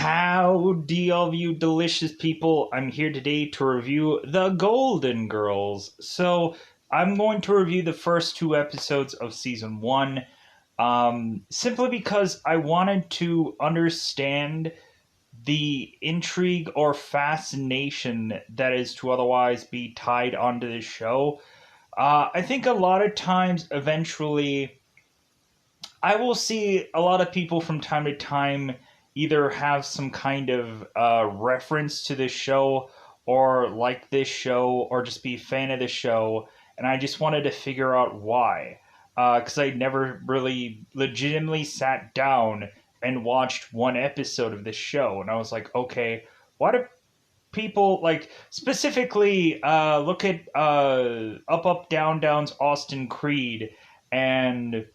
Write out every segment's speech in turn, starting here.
Howdy, all of you delicious people. I'm here today to review The Golden Girls. So, I'm going to review the first two episodes of season one, simply because I wanted to understand the intrigue or fascination that is to otherwise be tied onto this show. I think a lot of times, eventually, I will see a lot of people from time to time either have some kind of reference to this show or like this show or just be a fan of the show. And I just wanted to figure out why. Because I never really legitimately sat down and watched one episode of this show. And I was like, okay, why do people like specifically look at Up Up Down Down's Austin Creed and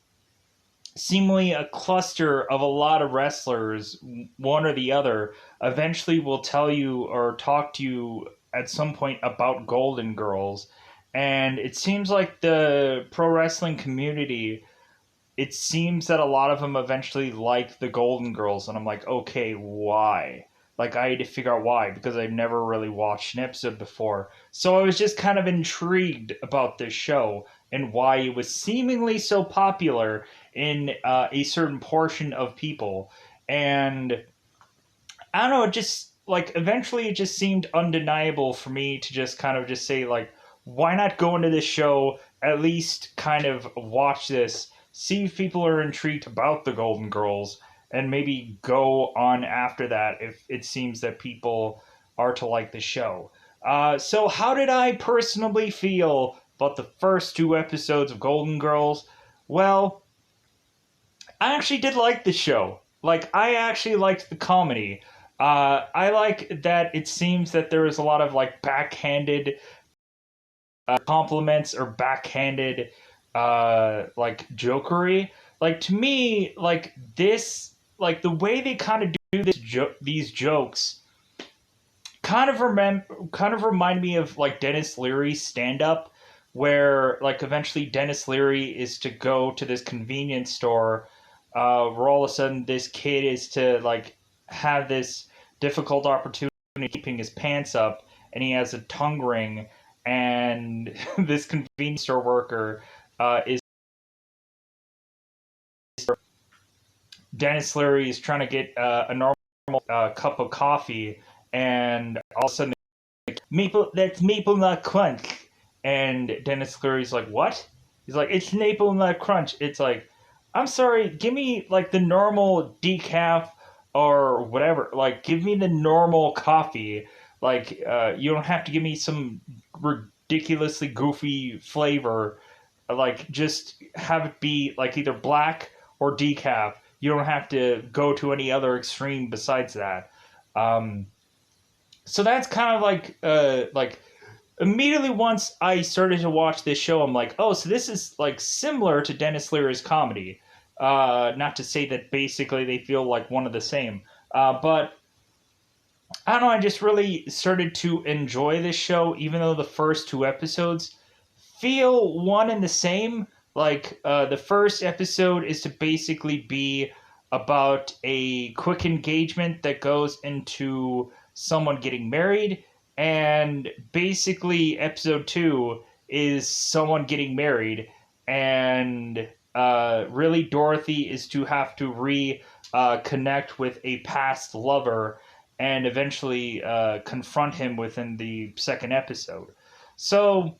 seemingly a cluster of a lot of wrestlers, one or the other, eventually will tell you or talk to you at some point about Golden Girls. And it seems like the pro wrestling community, it seems that a lot of them eventually like the Golden Girls. And I'm like, okay, why? Like, I had to figure out why because I've never really watched an episode before. So I was just kind of intrigued about this show and why it was seemingly so popular in a certain portion of people. And I don't know, it just, like, eventually it just seemed undeniable for me to just kind of just say, like, why not go into this show, at least kind of watch this, see if people are intrigued about the Golden Girls, and maybe go on after that if it seems that people are to like the show. So, how did I personally feel about the first two episodes of Golden Girls? Well, I actually did like the show. Like, I actually liked the comedy. I like that it seems that there is a lot of, like, backhanded compliments or backhanded like jokery. Like, to me, like this, like the way they kind of do these jokes kind of remind me of like Dennis Leary's stand up, where like eventually Dennis Leary is to go to this convenience store, where all of a sudden this kid is to like have this difficult opportunity keeping his pants up, and he has a tongue ring, and this convenience store worker is Dennis Leary is trying to get a normal cup of coffee, and all of a sudden maple that's maple nut crunch, and Dennis Leary's like, what? He's like, it's maple nut crunch. It's like, I'm sorry, give me like the normal decaf or whatever. Like, give me the normal coffee. Like, you don't have to give me some ridiculously goofy flavor. Like, just have it be like either black or decaf. You don't have to go to any other extreme besides that. Um, so that's kind of like immediately once I started to watch this show, I'm like, oh, so this is like similar to Dennis Leary's comedy. Not to say that basically they feel like one of the same, but I don't know. I just really started to enjoy this show, even though the first two episodes feel one and the same. Like the first episode is to basically be about a quick engagement that goes into someone getting married, and basically episode two is someone getting married, and really Dorothy is to have to connect with a past lover and eventually confront him within the second episode. So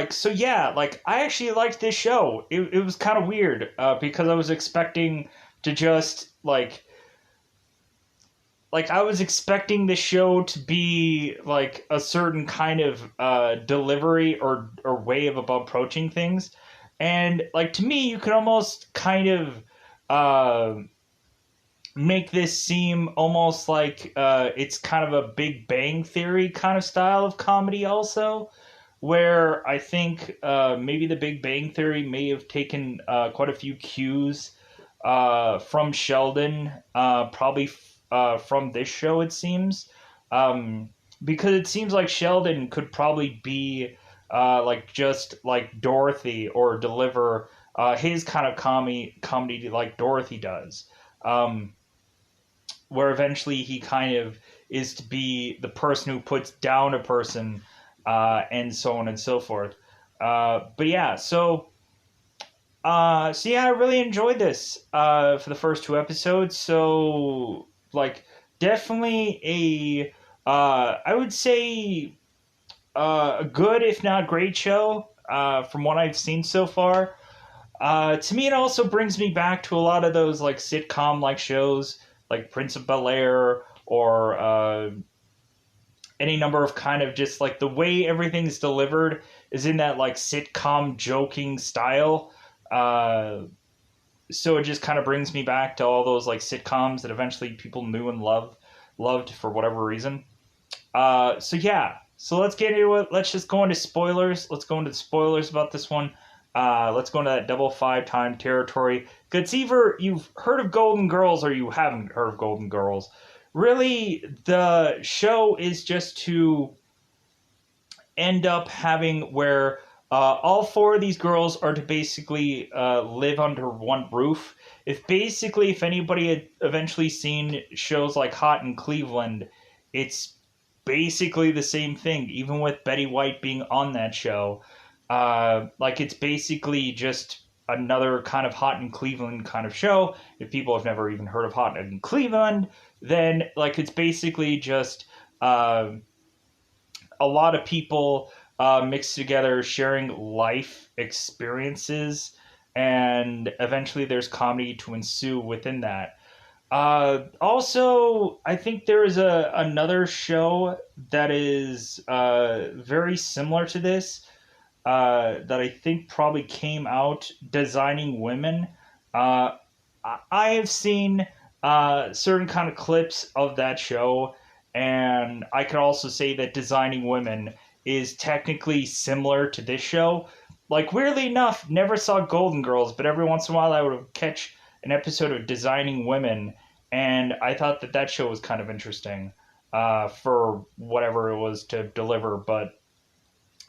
so yeah, like I actually liked this show. It was kind of weird because I was expecting to just like I was expecting the show to be like a certain kind of delivery or way of approaching things, and like to me you could almost kind of uh make this seem almost like it's kind of a Big Bang Theory kind of style of comedy also, where I think maybe the Big Bang Theory may have taken quite a few cues from Sheldon, probably from this show, it seems. Because it seems like Sheldon could probably be like just like Dorothy or deliver his kind of comedy like Dorothy does. Um, where eventually he kind of is to be the person who puts down a person, and so on and so forth. But yeah, so yeah, I really enjoyed this for the first two episodes. So like, definitely I would say a good, if not great, show from what I've seen so far. To me, it also brings me back to a lot of those like sitcom like shows, like Prince of Bel Air, or any number of kind of just like the way everything's delivered is in that like sitcom joking style. Uh, so it just kind of brings me back to all those like sitcoms that eventually people knew and loved for whatever reason. So yeah, so let's get into it. Let's just go into spoilers. Let's go into the spoilers about this one. Let's go into that double five time territory. It's either you've heard of Golden Girls or you haven't heard of Golden Girls. Really, the show is just to end up having where all four of these girls are to basically live under one roof. If anybody had eventually seen shows like Hot in Cleveland, it's basically the same thing. Even with Betty White being on that show, like it's basically just another kind of Hot in Cleveland kind of show. If people have never even heard of Hot in Cleveland, then like it's basically just a lot of people mixed together sharing life experiences, and eventually there's comedy to ensue within that. Also, I think there is another show that is very similar to this, that I think probably came out, Designing Women. Uh, I have seen certain kind of clips of that show, and I could also say that Designing Women is technically similar to this show. Like, weirdly enough, never saw Golden Girls, but every once in a while I would catch an episode of Designing Women, and I thought that that show was kind of interesting for whatever it was to deliver. But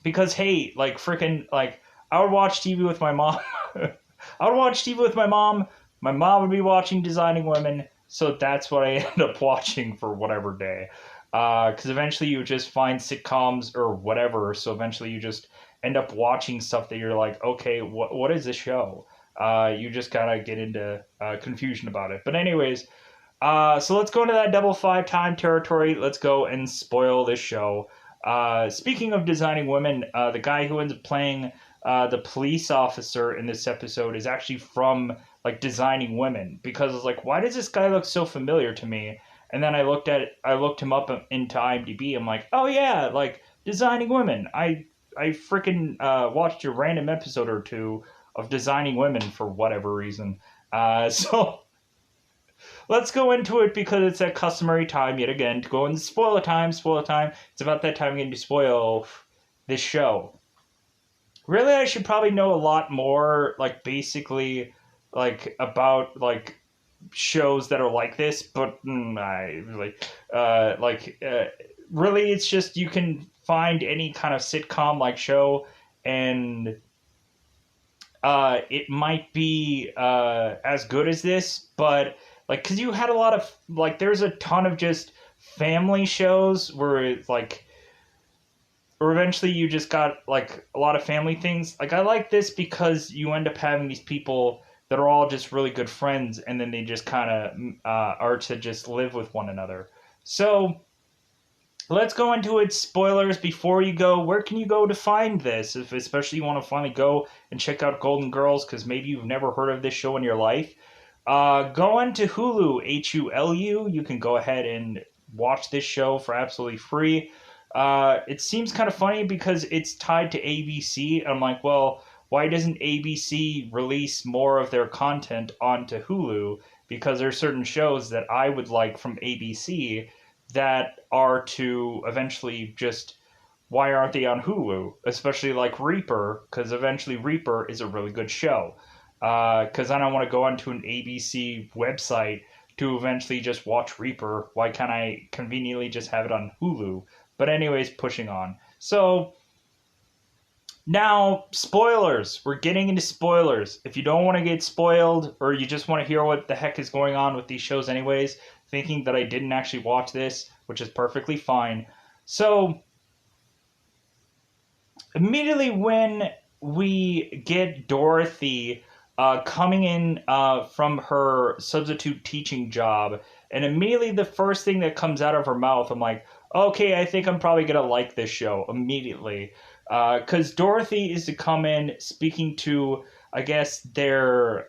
because, hey, like, freaking, like, I would watch TV with my mom. I would watch TV with my mom. My mom would be watching Designing Women, so that's what I end up watching for whatever day. Because eventually you just find sitcoms or whatever, so eventually you just end up watching stuff that you're like, okay, what is this show? You just kind of get into confusion about it. But anyways, so let's go into that double five time territory. Let's go and spoil this show. Speaking of Designing Women, the guy who ends up playing the police officer in this episode is actually from like Designing Women, because it's like, why does this guy look so familiar to me? And then I looked him up into IMDb. I'm like, oh yeah, like Designing Women. I freaking watched a random episode or two of Designing Women for whatever reason. So let's go into it because it's that customary time yet again to go into spoiler time. Spoiler time. It's about that time again to spoil this show. Really, I should probably know a lot more, like basically, like about like shows that are like this, but I really, really, it's just you can find any kind of sitcom like show, and it might be as good as this, but like, because you had a lot of like, there's a ton of just family shows where it's like, or eventually you just got like a lot of family things. Like, I like this because you end up having these people that are all just really good friends, and then they just kind of are to just live with one another. So let's go into it. Spoilers before you go. Where can you go to find this? If especially you want to finally go and check out Golden Girls, because maybe you've never heard of this show in your life. Go on to Hulu, Hulu. You can go ahead and watch this show for absolutely free. It seems kind of funny because it's tied to ABC. I'm like, well, why doesn't ABC release more of their content onto Hulu? Because there's certain shows that I would like from ABC that are to eventually just, why aren't they on Hulu? Especially like Reaper, because eventually Reaper is a really good show. Because I don't want to go onto an ABC website to eventually just watch Reaper. Why can't I conveniently just have it on Hulu? But anyways, pushing on. So Now, spoilers. We're getting into spoilers. If you don't want to get spoiled, or you just want to hear what the heck is going on with these shows, anyways, thinking that I didn't actually watch this, which is perfectly fine. So, immediately when we get Dorothy coming in from her substitute teaching job, and immediately the first thing that comes out of her mouth, I'm like, okay, I think I'm probably gonna like this show immediately, because Dorothy is to come in speaking to, I guess, their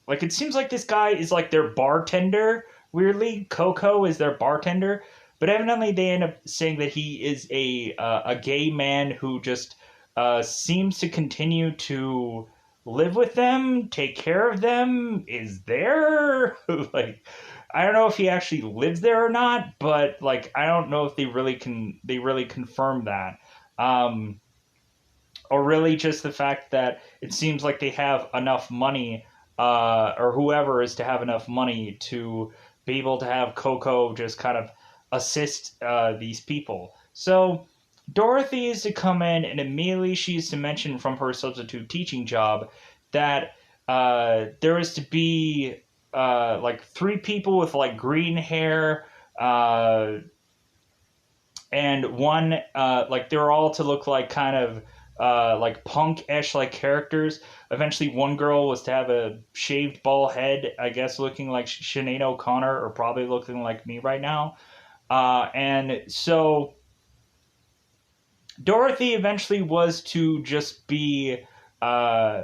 like, it seems like this guy is like their bartender. Weirdly, Coco is their bartender, but evidently they end up saying that he is a gay man who just seems to continue to live with them, take care of them, is there. Like, I don't know if he actually lives there or not, but like, I don't know if they really confirm that. Um, or really just the fact that it seems like they have enough money, or whoever is to have enough money to be able to have Coco just kind of assist these people. So Dorothy is to come in, and immediately she's to mention from her substitute teaching job that there is to be like three people with like green hair. And one like they're all to look like kind of like punk-ish like characters. Eventually one girl was to have a shaved bald head, I guess looking like Sinead O'Connor, or probably looking like me right now. And so Dorothy eventually was to just be uh,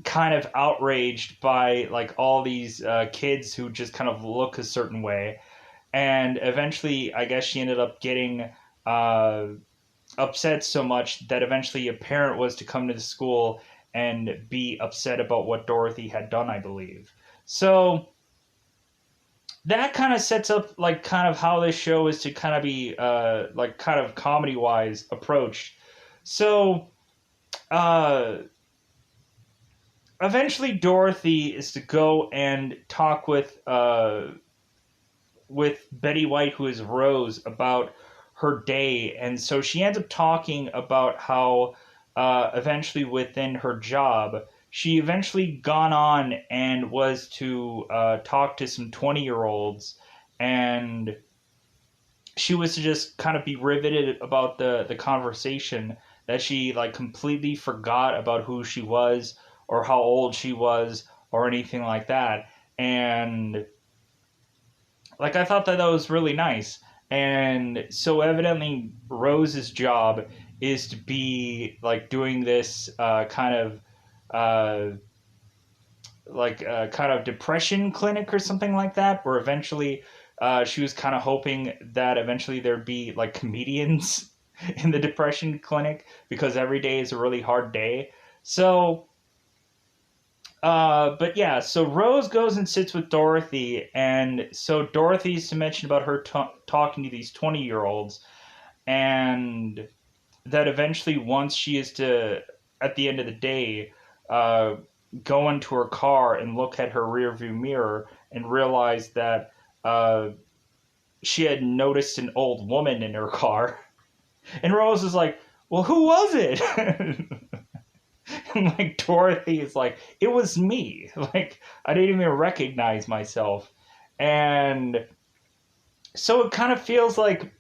kind of outraged by like all these kids who just kind of look a certain way, and eventually I guess she ended up getting uh, upset so much that eventually a parent was to come to the school and be upset about what Dorothy had done, I believe. So that kind of sets up like kind of how this show is to kind of be like kind of comedy wise approached. So uh eventually Dorothy is to go and talk with Betty White, who is Rose, about her day. And so she ends up talking about how eventually within her job, she eventually gone on and was to talk to some 20-year-olds, and she was to just kind of be riveted about the conversation, that she like completely forgot about who she was or how old she was or anything like that. And like, I thought that that was really nice. And so evidently Rose's job is to be like doing this kind of uh, kind of depression clinic or something like that, where eventually she was kind of hoping that eventually there'd be like comedians in the depression clinic, because every day is a really hard day. So but yeah, so Rose goes and sits with Dorothy, and so Dorothy's to mention about her talking to these 20-year-olds, and that eventually, once she is to, at the end of the day, uh, go into her car and look at her rearview mirror and realize that she had noticed an old woman in her car. And Rose is like, well, who was it? And like Dorothy is like, it was me. Like, I didn't even recognize myself. And so it kind of feels like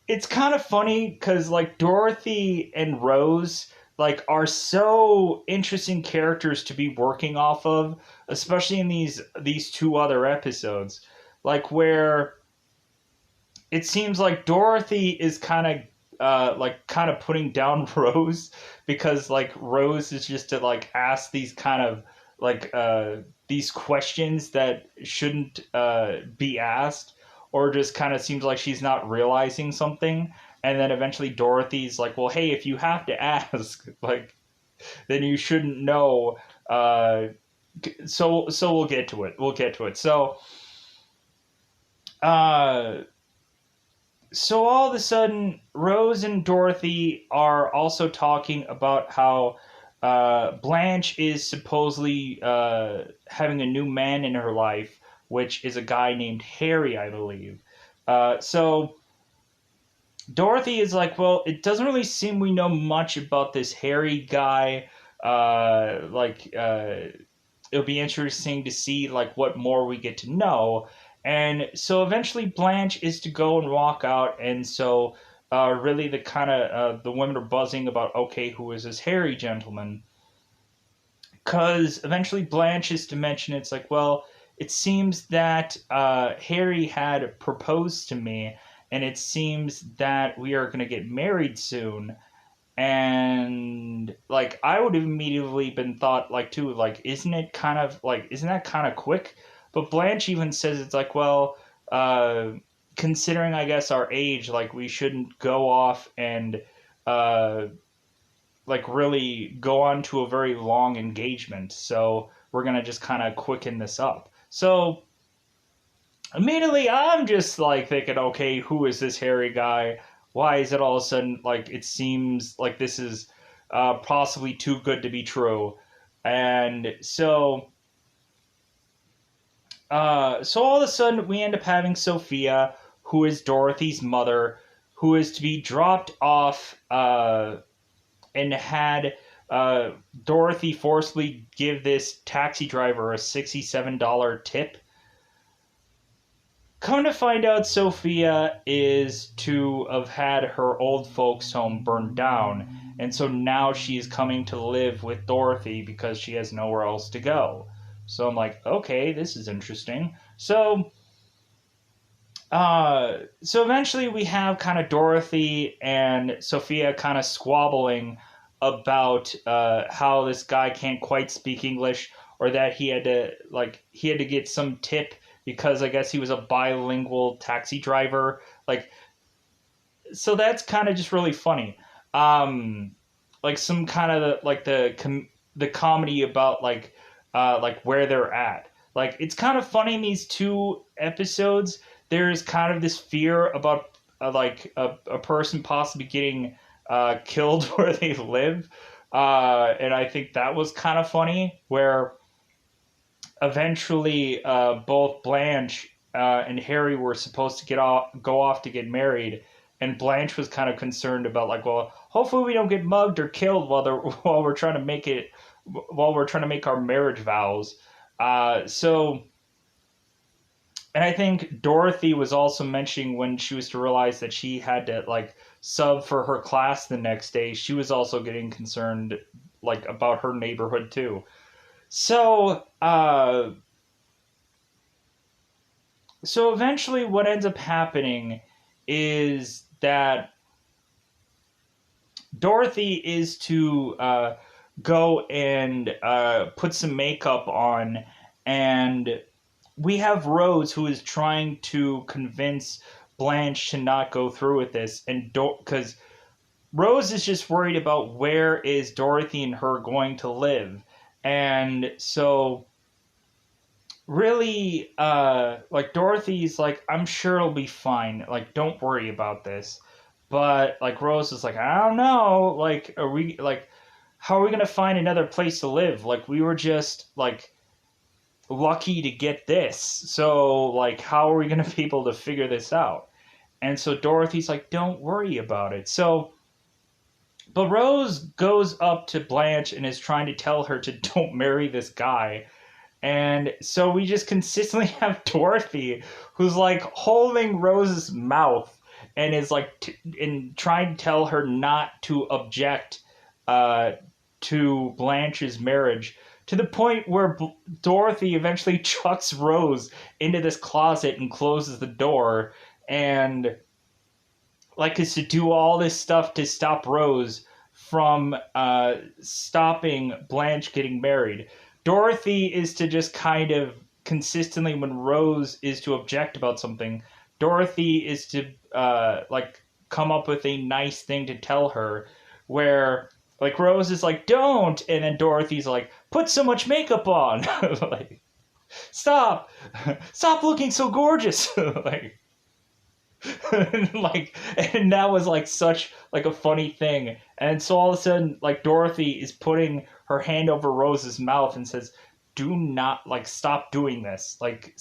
it's kind of funny because like Dorothy and Rose like are so interesting characters to be working off of, especially in these two other episodes, like where it seems like Dorothy is kind of putting down Rose, because like Rose is just to like ask these kind of like these questions that shouldn't be asked, or just kind of seems like she's not realizing something. And then eventually Dorothy's like, well, hey, if you have to ask, like, then you shouldn't know. So we'll get to it. We'll get to it. Uh so all of a sudden, Rose and Dorothy are also talking about how Blanche is supposedly having a new man in her life, which is a guy named Harry, I believe. So Dorothy is like, well, it doesn't really seem we know much about this Harry guy. It'll be interesting to see like what more we get to know. And so eventually Blanche is to go and walk out, and so really the kind of the women are buzzing about, okay, who is this Harry gentleman? Because eventually Blanche is to mention, it's like, well, it seems that Harry had proposed to me, and it seems that we are going to get married soon. And like I would have immediately been thought like too, like isn't that kind of quick? But Blanche even says it's like, well, uh considering I guess our age, like we shouldn't go off and uh like really go on to a very long engagement, so we're gonna just kind of quicken this up. So immediately I'm just like thinking, okay, who is this Harry guy? Why is it all of a sudden like it seems like this is possibly too good to be true? And so all of a sudden we end up having Sophia, who is Dorothy's mother, who is to be dropped off and had uh, Dorothy forcibly give this taxi driver a $67 tip. Come to find out, Sophia is to have had her old folks' home burned down, and so now she's coming to live with Dorothy because she has nowhere else to go. So I'm like, okay, this is interesting. So eventually we have kind of Dorothy and Sophia kind of squabbling about how this guy can't quite speak English, or that he had to get some tip because I guess he was a bilingual taxi driver. Like, so that's kind of just really funny. Um, like some kind of the comedy about like where they're at. Like it's kind of funny in these two episodes. There's kind of this fear about a person possibly getting killed where they live, and I think that was kind of funny. Where eventually both Blanche and Harry were supposed to go off to get married, and Blanche was kind of concerned about like, well, hopefully we don't get mugged or killed while we're trying to make our marriage vows. So, and I think Dorothy was also mentioning when she was to realize that she had to like sub for her class the next day, she was also getting concerned like about her neighborhood too. So, so eventually, what ends up happening is that Dorothy is to go and put some makeup on, and we have Rose who is trying to convince Blanche to not go through with this, and because Rose is just worried about where is Dorothy and her going to live, and so really like Dorothy's like, I'm sure it'll be fine, like don't worry about this. But like Rose is like, I don't know, like are we like how are we gonna find another place to live? Like we were just like lucky to get this, so like how are we gonna be able to figure this out? And so Dorothy's like, don't worry about it. So but Rose goes up to Blanche and is trying to tell her to don't marry this guy. And so we just consistently have Dorothy who's like holding Rose's mouth and is like and trying to tell her not to object uh, to Blanche's marriage, to the point where Dorothy eventually chucks Rose into this closet and closes the door, and like is to do all this stuff to stop Rose from stopping Blanche getting married. Dorothy is to just kind of consistently, when Rose is to object about something, Dorothy is to like come up with a nice thing to tell her, where like Rose is like don't, and then Dorothy's like put so much makeup on, like stop, stop looking so gorgeous, like like, and that was like such like a funny thing. And so all of a sudden like Dorothy is putting her hand over Rose's mouth and says, do not, like, stop doing this, like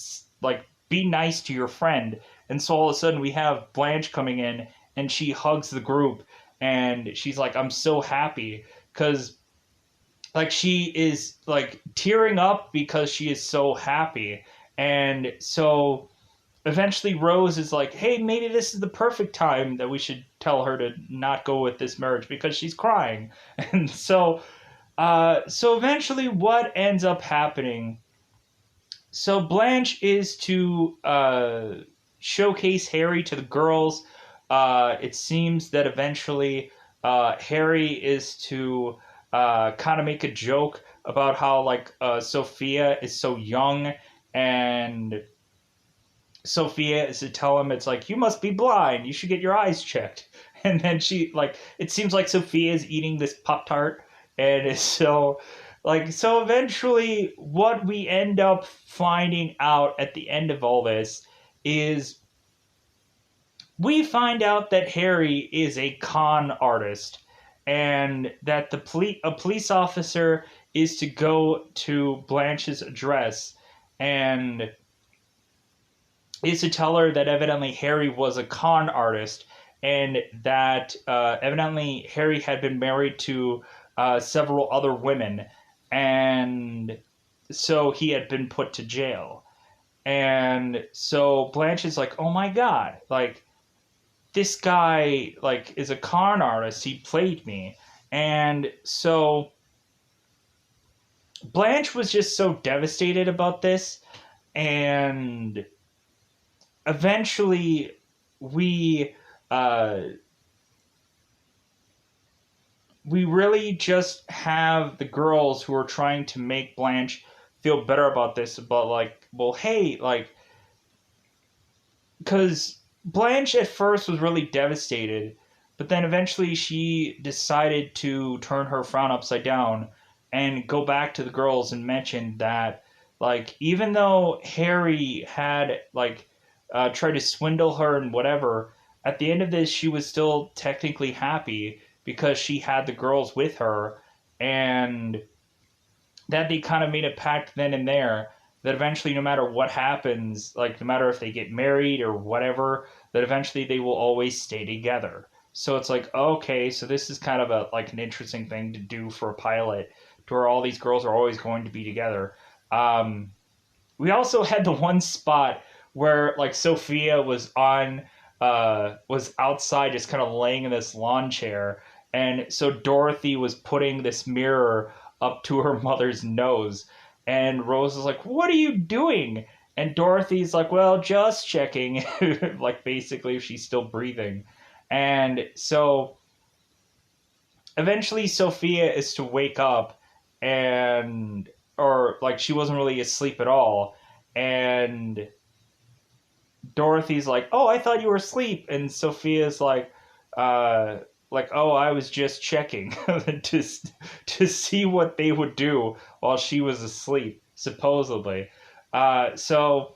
be nice to your friend. And so all of a sudden we have Blanche coming in and she hugs the group, and she's like, I'm so happy, because like she is like tearing up because she is so happy. And so eventually Rose is like, hey, maybe this is the perfect time that we should tell her to not go with this marriage because she's crying. And so eventually what ends up happening, so Blanche is to showcase Harry to the girls. It seems that eventually Harry is to kind of make a joke about how like Sophia is so young, and Sophia is to tell him, it's like, you must be blind, you should get your eyes checked. And then she like, it seems like Sophia is eating this Pop Tart, and it's so like, so eventually what we end up finding out at the end of all this is we find out that Harry is a con artist, and that a police officer is to go to Blanche's address and is to tell her that evidently Harry was a con artist, and that evidently Harry had been married to several other women, and so he had been put to jail. And so Blanche is like, oh my god, like, this guy like is a con artist, he played me. And so Blanche was just so devastated about this, and eventually we uh we really just have the girls who are trying to make Blanche feel better about this, about like, well, hey, like, because Blanche at first was really devastated, but then eventually she decided to turn her frown upside down and go back to the girls and mention that, like, even though Harry had, like, tried to swindle her and whatever, at the end of this, she was still technically happy because she had the girls with her, and that they kind of made a pact then and there that eventually, no matter what happens, like no matter if they get married or whatever, that eventually they will always stay together. So it's like, okay, so this is kind of a like an interesting thing to do for a pilot, to where all these girls are always going to be together. Um, we also had the one spot where like Sophia was outside just kind of laying in this lawn chair, and so Dorothy was putting this mirror up to her mother's nose, and Rose is like, what are you doing? And Dorothy's like, well, just checking, like basically if she's still breathing. And so eventually Sophia is to wake up, and or like she wasn't really asleep at all, and Dorothy's like, oh, I thought you were asleep. And Sophia's uh like, oh, I was just checking to see what they would do while she was asleep, supposedly. So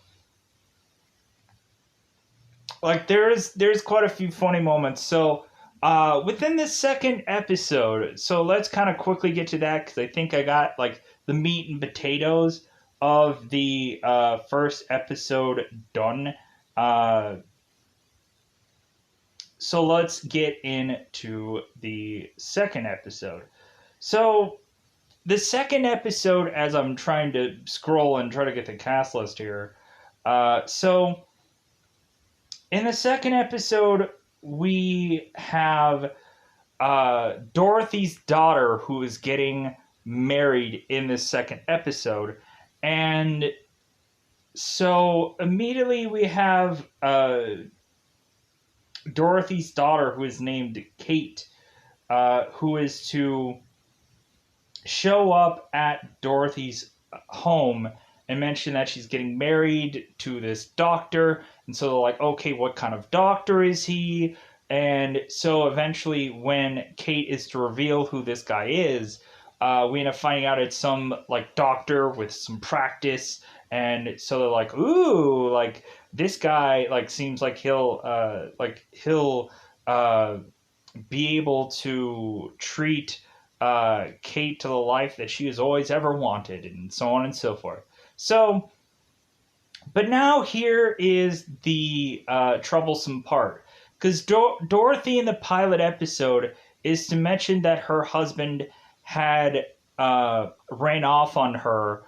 like there's quite a few funny moments. So within this second episode, so let's kind of quickly get to that, because I think I got like the meat and potatoes of the first episode done. Uh, so let's get into the second episode. So the second episode, as I'm trying to scroll and try to get the cast list here, so in the second episode, we have Dorothy's daughter who is getting married in this second episode. And so immediately we have Dorothy's daughter, who is named Kate, who is to show up at Dorothy's home and mention that she's getting married to this doctor. And so they're like, okay, what kind of doctor is he? And so eventually, when Kate is to reveal who this guy is, we end up finding out it's some like doctor with some practice. And so they're like, ooh, like this guy like seems like he'll be able to treat Kate to the life that she has always ever wanted, and so on and so forth. So, but now here is the troublesome part. because Dorothy in the pilot episode is to mention that her husband had ran off on her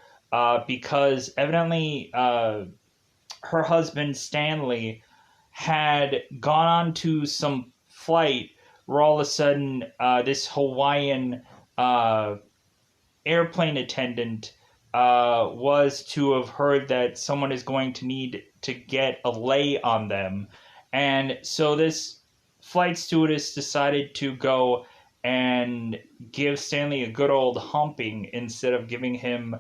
because evidently her husband Stanley had gone on to some flight where all of a sudden this Hawaiian airplane attendant was to have heard that someone is going to need to get a lay on them. And so this flight stewardess decided to go and give Stanley a good old humping instead of giving him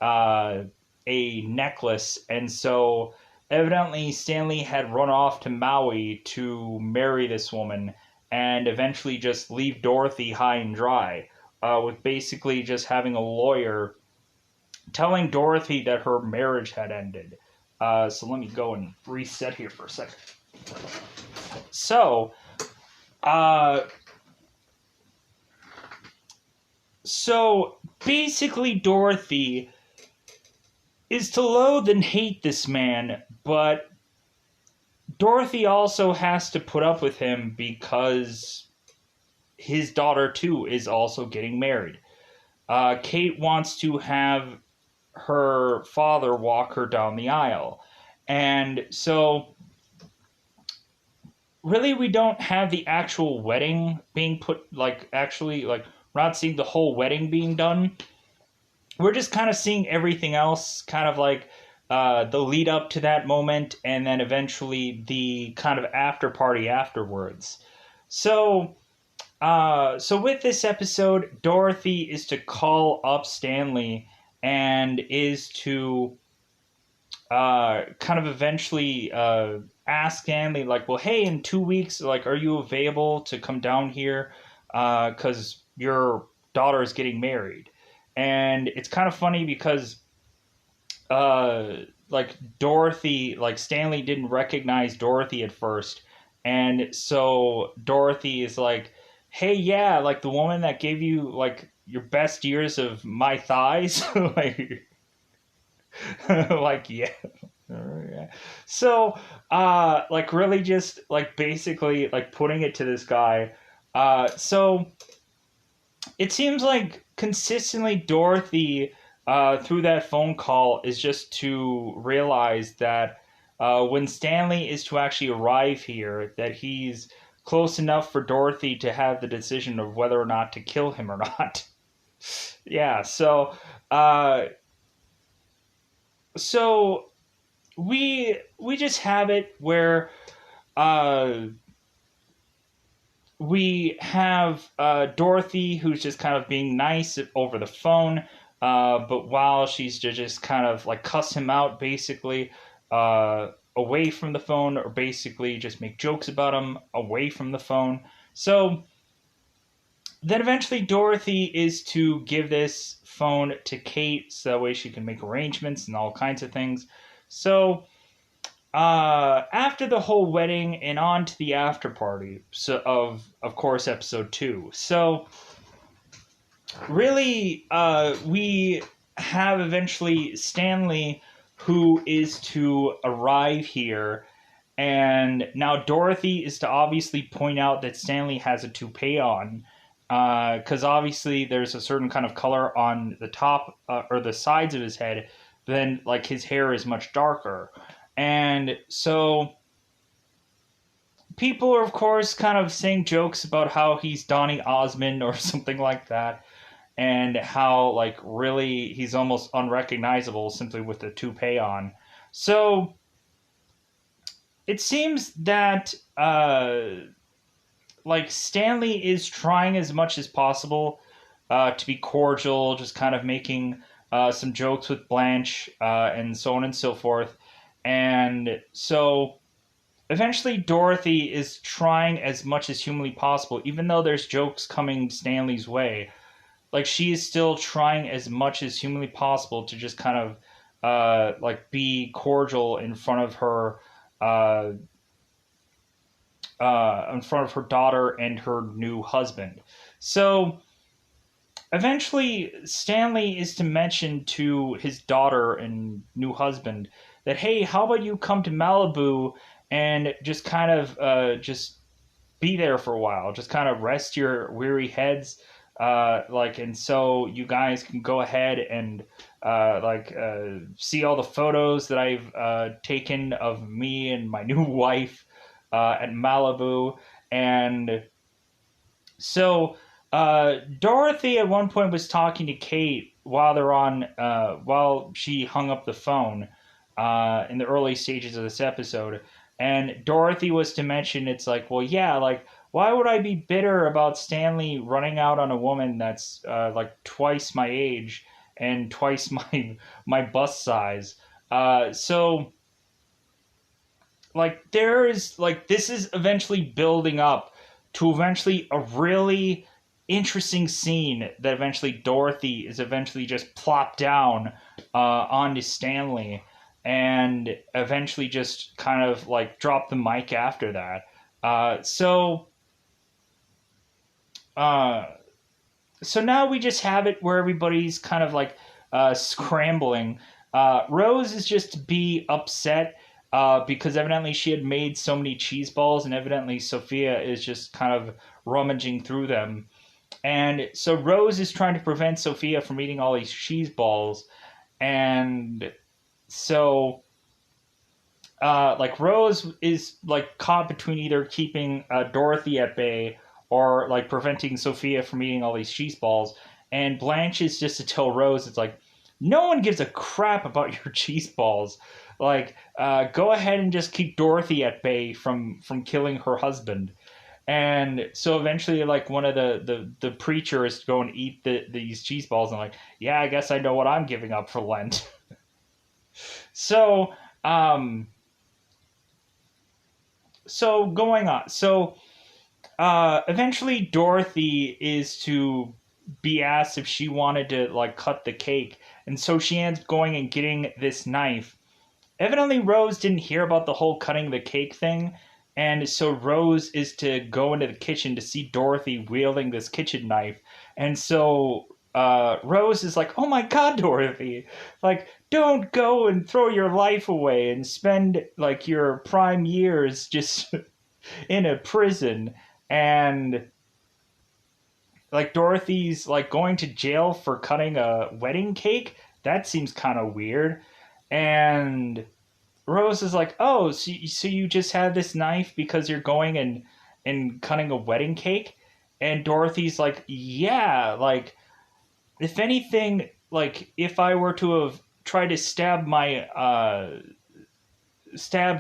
a necklace. And so evidently Stanley had run off to Maui to marry this woman and eventually just leave Dorothy high and dry, with basically just having a lawyer telling Dorothy that her marriage had ended. So let me go and reset here for a second. So, so basically Dorothy is to loathe and hate this man, but Dorothy also has to put up with him because his daughter too is also getting married. Kate wants to have her father walk her down the aisle. And so really we don't have the actual wedding being put, like, actually, like, we're not seeing the whole wedding being done. We're just kind of seeing everything else, kind of like the lead up to that moment, and then eventually the kind of after party afterwards. So with this episode, Dorothy is to call up Stanley and is to kind of eventually ask Stanley, like, well, hey, in 2 weeks, like, are you available to come down here? Because your daughter is getting married. And it's kind of funny because, like, Dorothy, like, Stanley didn't recognize Dorothy at first. And so Dorothy is like, hey, yeah, like, the woman that gave you, like, your best years of my thighs? Like, like, yeah. So, like, really just, like, basically, like, putting it to this guy. So it seems like consistently Dorothy, through that phone call, is just to realize that when Stanley is to actually arrive here, that he's close enough for Dorothy to have the decision of whether or not to kill him or not. Yeah, so we just have it where we have Dorothy, who's just kind of being nice over the phone, but while she's just kind of like cuss him out, basically, away from the phone, or basically just make jokes about him away from the phone. So then eventually Dorothy is to give this phone to Kate so that way she can make arrangements and all kinds of things. So after the whole wedding and on to the after party, so of course episode 2. So really we have eventually Stanley, who is to arrive here, and now Dorothy is to obviously point out that Stanley has a toupee on, because obviously there's a certain kind of color on the top or the sides of his head, then like his hair is much darker. And so people are, of course, kind of saying jokes about how he's Donny Osmond or something like that, and how, like, really he's almost unrecognizable simply with the toupee on. So it seems that like, Stanley is trying as much as possible to be cordial, just kind of making some jokes with Blanche and so on and so forth. And so eventually Dorothy is trying as much as humanly possible, even though there's jokes coming Stanley's way. Like, she is still trying as much as humanly possible to just kind of like be cordial in front of her daughter and her new husband. So eventually Stanley is to mention to his daughter and new husband that, hey, how about you come to Malibu and just kind of just be there for a while. Just kind of rest your weary heads. And so you guys can go ahead and see all the photos that I've taken of me and my new wife at Malibu. And so Dorothy at one point was talking to Kate while she hung up the phone in the early stages of this episode. And Dorothy was to mention, it's like, well, yeah, like, why would I be bitter about Stanley running out on a woman that's like twice my age and twice my bust size? So like this is eventually building up to eventually a really interesting scene that eventually Dorothy is eventually just plopped down onto Stanley and eventually just kind of like drop the mic after that. Uh, so now we just have it where everybody's kind of like scrambling. Rose is just to be upset because evidently she had made so many cheese balls, and evidently Sophia is just kind of rummaging through them. And so Rose is trying to prevent Sophia from eating all these cheese balls. And so Rose is like caught between either keeping Dorothy at bay or like preventing Sophia from eating all these cheese balls. And Blanche is just to tell Rose, it's like, no one gives a crap about your cheese balls. Like, go ahead and just keep Dorothy at bay from killing her husband. And so eventually, like, one of the preachers go and eat these cheese balls, and like, yeah, I guess I know what I'm giving up for Lent. so, um, so going on. So eventually Dorothy is to be asked if she wanted to like cut the cake, and so she ends up going and getting this knife. Evidently Rose didn't hear about the whole cutting the cake thing, and so Rose is to go into the kitchen to see Dorothy wielding this kitchen knife. And so Rose is like, oh my god, Dorothy, like, don't go and throw your life away and spend like your prime years just in a prison. And like Dorothy's like going to jail for cutting a wedding cake. That seems kind of weird. And Rose is like, oh, so you just have this knife because you're going and cutting a wedding cake? And Dorothy's like, yeah, like, if anything, like, if I were to have tried to stab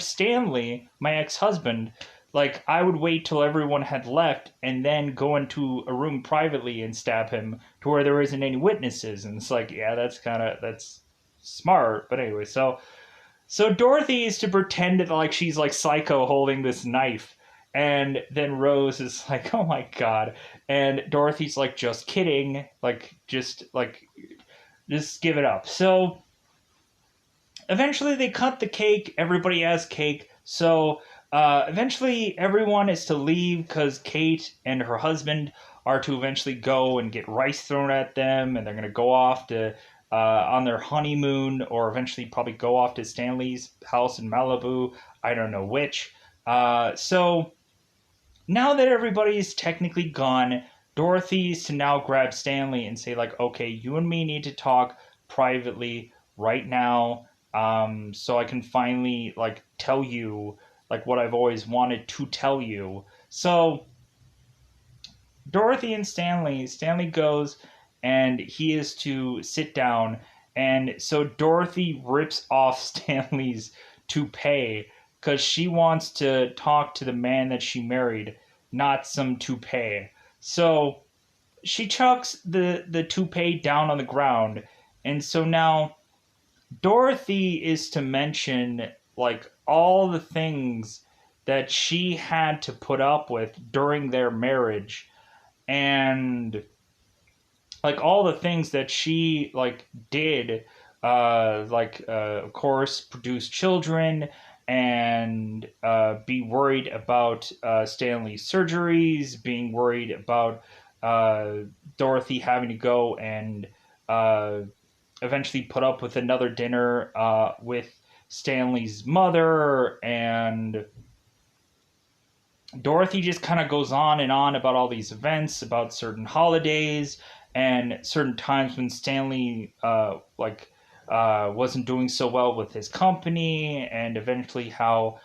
Stanley, my ex-husband, like, I would wait till everyone had left and then go into a room privately and stab him to where there isn't any witnesses. And it's like, yeah, that's smart. But anyway, so Dorothy is to pretend that like she's like Psycho holding this knife. And then Rose is like, oh my god. And Dorothy's like, just kidding. Just give it up. So eventually they cut the cake. Everybody has cake. So eventually everyone is to leave because Kate and her husband are to eventually go and get rice thrown at them. And they're going to go off to on their honeymoon, or eventually probably go off to Stanley's house in Malibu. I don't know which. So now that everybody's technically gone, Dorothy's to now grab Stanley and say, like, okay, you and me need to talk privately right now, so I can finally like tell you like what I've always wanted to tell you. So Dorothy and Stanley goes and he is to sit down. And so Dorothy rips off Stanley's toupee because she wants to talk to the man that she married, not some toupee. So she chucks the toupee down on the ground. And so now Dorothy is to mention like all the things that she had to put up with during their marriage, and like all the things that she like did, of course produce children and be worried about Stanley's surgeries, being worried about Dorothy having to go and uh, eventually put up with another dinner with Stanley's mother, and Dorothy just kind of goes on and on about all these events, about certain holidays and certain times when Stanley wasn't doing so well with his company, and eventually how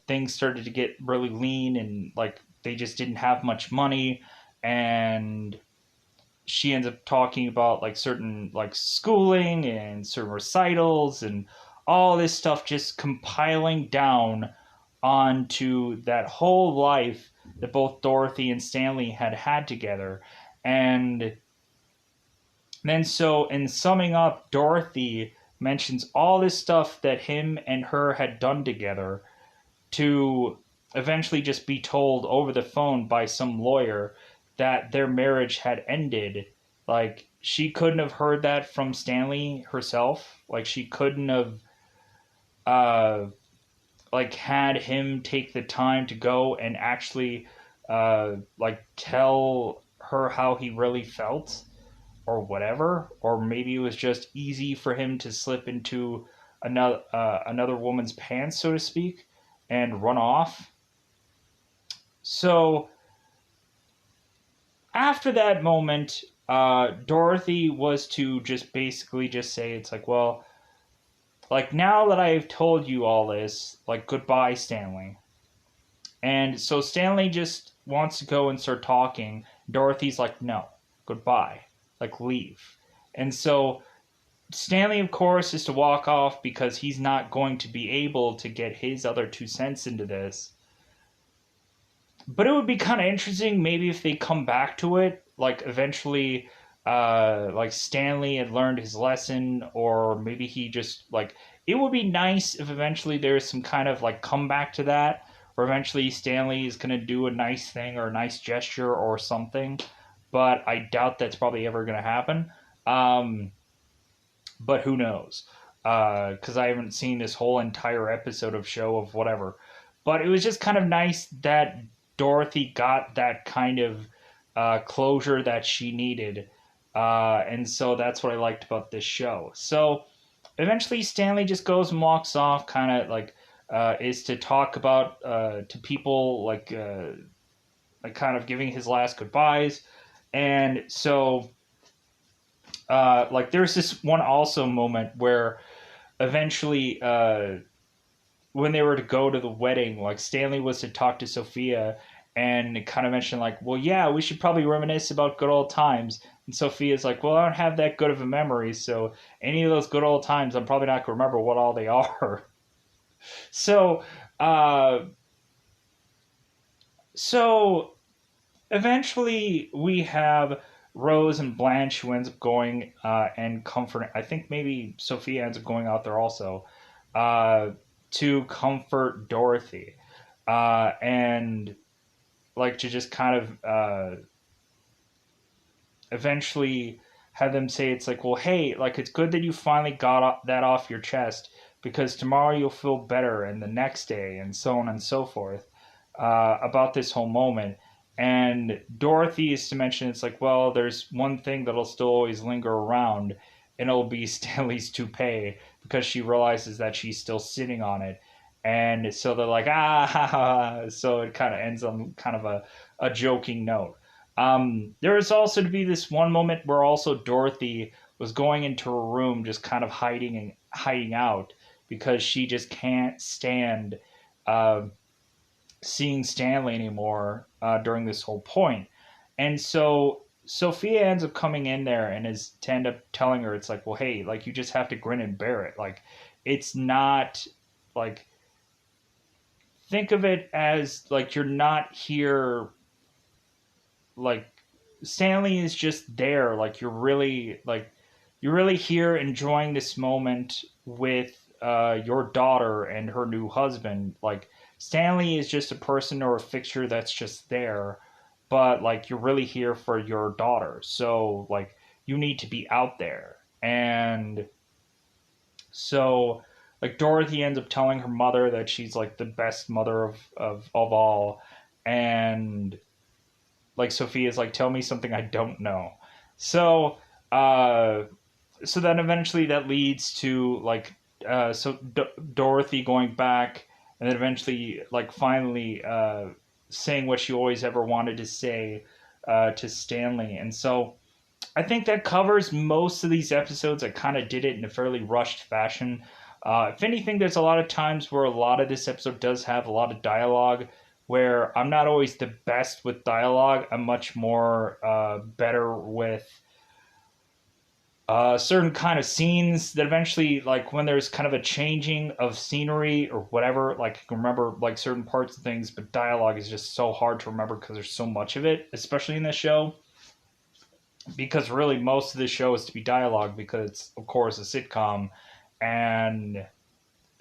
things started to get really lean and like they just didn't have much money. And she ends up talking about like certain like schooling and certain recitals and all this stuff just compiling down onto that whole life that both Dorothy and Stanley had had together. And then, so in summing up, Dorothy mentions all this stuff that him and her had done together to eventually just be told over the phone by some lawyer that their marriage had ended. Like, she couldn't have heard that from Stanley herself. Like, she couldn't have uh, like had him take the time to go and actually like tell her how he really felt or whatever, or maybe it was just easy for him to slip into another woman's pants, so to speak, and run off. So after that moment, Dorothy was to just basically just say, it's like, well, like now that I've told you all this, like goodbye, Stanley. And so Stanley just wants to go and start talking. Dorothy's like, no, goodbye, like leave. And so Stanley, of course, is to walk off because he's not going to be able to get his other 2 cents into this. But it would be kind of interesting maybe if they come back to it, like eventually, like Stanley had learned his lesson, or maybe he just like. It would be nice if eventually there's some kind of like comeback to that, or eventually Stanley is going to do a nice thing or a nice gesture or something. But I doubt that's probably ever going to happen. Um, but who knows? Because I haven't seen this whole entire episode of show of whatever. But it was just kind of nice that Dorothy got that kind of closure that she needed. And so that's what I liked about this show. So eventually Stanley just goes and walks off, kind of like is to talk about to people like kind of giving his last goodbyes. And so like there's this one also moment where eventually when they were to go to the wedding, like Stanley was to talk to Sophia and kind of mention like, well, yeah, we should probably reminisce about good old times. And Sophia's like, well, I don't have that good of a memory, so any of those good old times, I'm probably not gonna remember what all they are. so, uh, so eventually we have Rose and Blanche who ends up going and comforting. I think maybe Sophia ends up going out there also uh, to comfort Dorothy and like to just kind of eventually have them say it's like, well, hey, like it's good that you finally got that off your chest because tomorrow you'll feel better and the next day and so on and so forth about this whole moment. And Dorothy is to mention it's like, well, there's one thing that'll still always linger around, and it'll be Stanley's toupee because she realizes that she's still sitting on it. And so they're like, ah, ha, ha. So it kind of ends on kind of a joking note. There is also to be this one moment where also Dorothy was going into her room, just kind of hiding out because she just can't stand uh, seeing Stanley anymore during this whole point. And so Sophia ends up coming in there and is to end up telling her, it's like, well, hey, like you just have to grin and bear it. Like it's not like think of it as like you're not here like Stanley is just there. Like you're really here enjoying this moment with your daughter and her new husband. Like Stanley is just a person or a fixture that's just there, but like you're really here for your daughter. So like you need to be out there. And so like Dorothy ends up telling her mother that she's like the best mother of all. And like Sophia's like, tell me something I don't know. So uh so then eventually that leads to like Dorothy going back and then eventually like finally saying what she always ever wanted to say to Stanley. And so I think that covers most of these episodes. I kind of did it in a fairly rushed fashion. If anything, there's a lot of times where a lot of this episode does have a lot of dialogue where I'm not always the best with dialogue. I'm much more better with certain kind of scenes that eventually, like when there's kind of a changing of scenery or whatever, like I can remember like certain parts of things, but dialogue is just so hard to remember because there's so much of it, especially in this show. Because really, most of the show is to be dialogue because it's, of course, a sitcom. And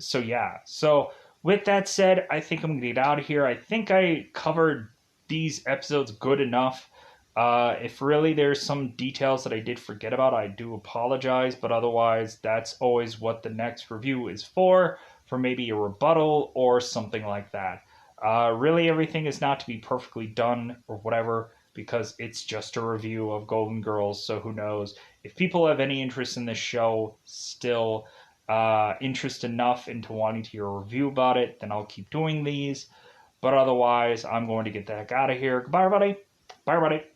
so, yeah. So, with that said, I think I'm going to get out of here. I think I covered these episodes good enough. If really there's some details that I did forget about, I do apologize. But otherwise, that's always what the next review is for maybe a rebuttal or something like that. Really, everything is not to be perfectly done or whatever because it's just a review of Golden Girls. So who knows? If people have any interest in this show still, interest enough into wanting to hear a review about it, then I'll keep doing these. But otherwise, I'm going to get the heck out of here. Goodbye, everybody. Bye, everybody.